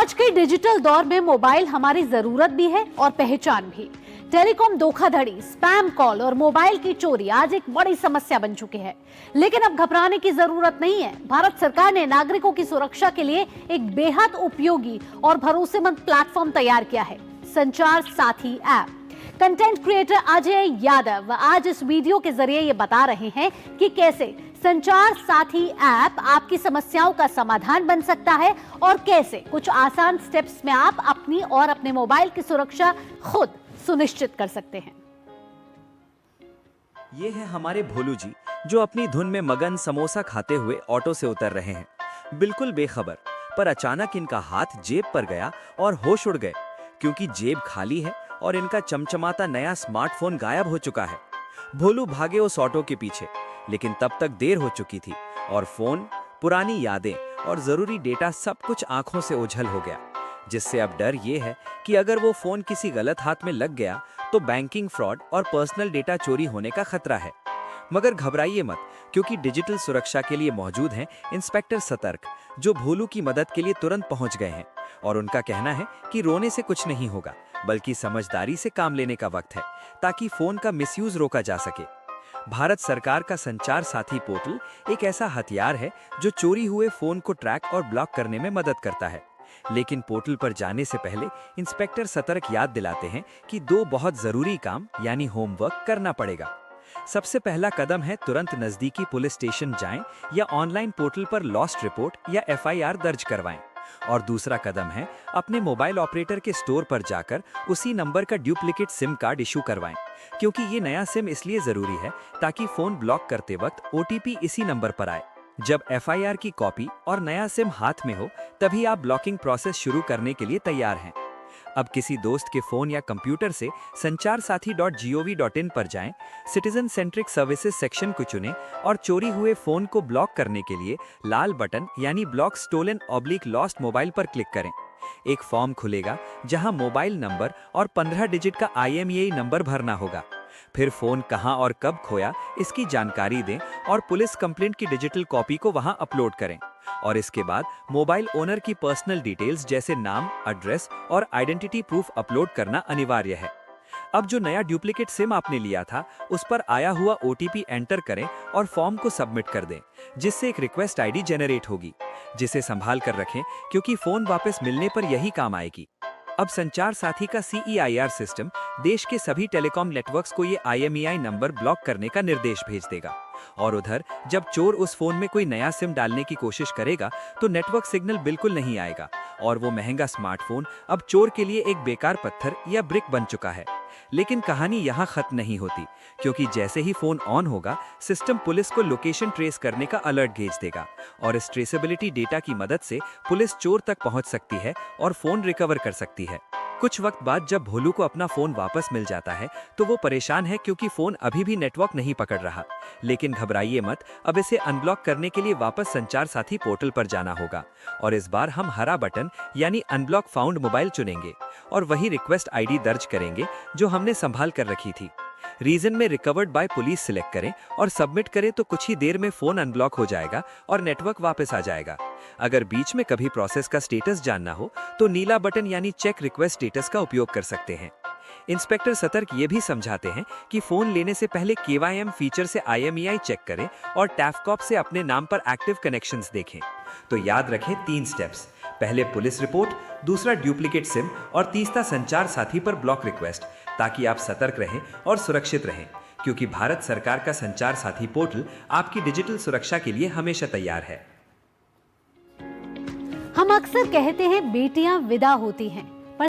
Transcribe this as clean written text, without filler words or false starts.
आज के डिजिटल दौर में मोबाइल हमारी जरूरत भी है और पहचान भी। टेलीकॉम धोखाधड़ी, स्पैम कॉल और मोबाइल की चोरी आज एक बड़ी समस्या बन चुकी है। लेकिन अब घबराने की जरूरत नहीं है। भारत सरकार ने नागरिकों की सुरक्षा के लिए एक बेहद उपयोगी और भरोसेमंद प्लेटफॉर्म तैयार किया है, संचार साथी app. Content creator Ajay Yadav आज इस वीडियो के जरिए ये बता रहे हैं कि कैसे संचार साथी ऐप आपकी समस्याओं का समाधान बन सकता है और कैसे कुछ आसान स्टेप्स में आप अपनी और अपने मोबाइल की सुरक्षा खुद सुनिश्चित कर सकते हैं। ये है हमारे भोलू जी, जो अपनी धुन में मगन समोसा खाते हुए ऑटो से उतर रहे हैं, बिल्कुल बेखबर। पर अचानक इनका हाथ जेब पर गया और होश उड़ गए, क्योंकि जेब खाली है और इनका चमचमाता नया स्मार्टफोन गायब हो चुका है। भोलू भागे उस ऑटो के पीछे, लेकिन तब तक देर हो चुकी थी और फोन, पुरानी यादें और जरूरी डेटा सब कुछ आंखों से ओझल हो गया। जिससे अब डर ये है कि अगर वो फोन किसी गलत हाथ में लग गया तो बैंकिंग फ्रॉड और पर्सनल डेटा चोरी होने का खतरा है। मगर घबराइए मत, क्योंकि डिजिटल सुरक्षा के लिए मौजूद हैं इंस्पेक्टर सतर्क, जो भोलू की मदद के लिए तुरंत पहुंच गए हैं। और उनका कहना है कि रोने से कुछ नहीं होगा, बल्कि समझदारी से काम लेने का वक्त है, ताकि फोन का मिसयूज रोका जा सके। भारत सरकार का संचार साथी पोर्टल एक ऐसा हथियार है जो चोरी हुए फोन को ट्रैक और ब्लॉक करने में मदद करता है। लेकिन पोर्टल पर जाने से पहले इंस्पेक्टर सतर्क याद दिलाते हैं कि दो बहुत जरूरी काम यानी होमवर्क करना पड़ेगा। सबसे पहला कदम है तुरंत नजदीकी पुलिस स्टेशन जाएं या ऑनलाइन पोर्टल पर लॉस्ट रिपोर्ट या एफआईआर दर्ज करवाएं। और दूसरा कदम है अपने मोबाइल ऑपरेटर के स्टोर पर जाकर उसी नंबर का डुप्लीकेट सिम कार्ड इशू करवाएं, क्योंकि ये नया सिम इसलिए जरूरी है ताकि फोन ब्लॉक करते वक्त ओटीपी इसी नंबर पर आए। जब एफआईआर की कॉपी और नया सिम हाथ में हो, तभी आप ब्लॉकिंग प्रोसेस शुरू करने के लिए तैयार हैं। अब किसी दोस्त के फोन या कंप्यूटर से sancharsaathi.gov.in पर जाएं, सिटीजन सेंट्रिक सर्विसेज सेक्शन को चुनें और चोरी हुए फोन को ब्लॉक करने के लिए लाल बटन यानी ब्लॉक स्टोलन/लॉस्ट मोबाइल पर क्लिक करें। एक फॉर्म खुलेगा जहां मोबाइल नंबर और 15 डिजिट का IMEI नंबर भरना होगा। फिर फोन कहां और कब खोया इसकी जानकारी दें और पुलिस कंप्लेंट की डिजिटल कॉपी को वहां अपलोड करें। और इसके बाद मोबाइल ओनर की पर्सनल डिटेल्स जैसे नाम, एड्रेस और आइडेंटिटी प्रूफ अपलोड करना अनिवार्य है। अब जो नया डुप्लीकेट सिम आपने लिया था, उस पर आया हुआ OTP एंटर करें और फॉर्म को सबमिट कर दें, जिससे एक रिक्वेस्ट ID जनरेट होगी, जिसे संभाल कर रखें, क्योंकि फोन वापस मिलने पर यही काम आएगी। अब संचार साथी का CEIR सिस्टम देश के सभी टेलीकॉम नेटवर्क्स को ये IMEI नंबर ब्लॉक करने का निर्देश भेज देगा। और उधर जब चोर उस फोन में कोई नया सिम डालने की कोशिश करेगा तो नेटवर्क सिग्नल बिल्कुल नहीं आएगा और वो महंगा स्मार्टफोन अब चोर के लिए एक बेकार पत्थर या ब्रिक बन चुका है। लेकिन कहानी यहाँ खत्म नहीं होती, क्योंकि जैसे ही फोन ऑन होगा, सिस्टम पुलिस को लोकेशन ट्रेस करने का अलर्ट भेज देगा और इस ट्रेसेबिलिटी डेटा की मदद से पुलिस चोर तक पहुँच सकती है और फोन रिकवर कर सकती है। कुछ वक्त बाद जब भोलू को अपना फोन वापस मिल जाता है तो वो परेशान है, क्योंकि फोन अभी भी नेटवर्क नहीं पकड़ रहा। लेकिन घबराइए मत, अब इसे अनब्लॉक करने के लिए वापस संचार साथी पोर्टल पर जाना होगा और इस बार हम हरा बटन यानी अनब्लॉक फाउंड मोबाइल चुनेंगे और वही रिक्वेस्ट ID दर्ज करेंगे जो हमने संभाल कर रखी थी। रीजन में रिकवर्ड बाय पुलिस सिलेक्ट करें और सबमिट करें तो कुछ ही देर में फोन अनब्लॉक हो जाएगा और नेटवर्क वापस आ जाएगा। अगर बीच में कभी प्रोसेस का स्टेटस जानना हो तो नीला बटन यानी चेक रिक्वेस्ट स्टेटस का उपयोग कर सकते हैं। इंस्पेक्टर सतर्क ये भी समझाते हैं कि फोन लेने से पहले KYM फीचर से IMEI चेक करें और टैफकॉप से अपने नाम पर एक्टिव कनेक्शंस देखें। तो याद रखें 3 स्टेप्स, पहले पुलिस रिपोर्ट, दूसरा डुप्लीकेट सिम और तीसरा संचार साथी पर ब्लॉक रिक्वेस्ट, ताकि आप सतर्क रहें और सुरक्षित रहें, क्योंकि भारत सरकार का संचार साथी पोर्टल आपकी डिजिटल सुरक्षा के लिए हमेशा तैयार है। हम अक्सर कहते हैं बेटियां विदा होती हैं,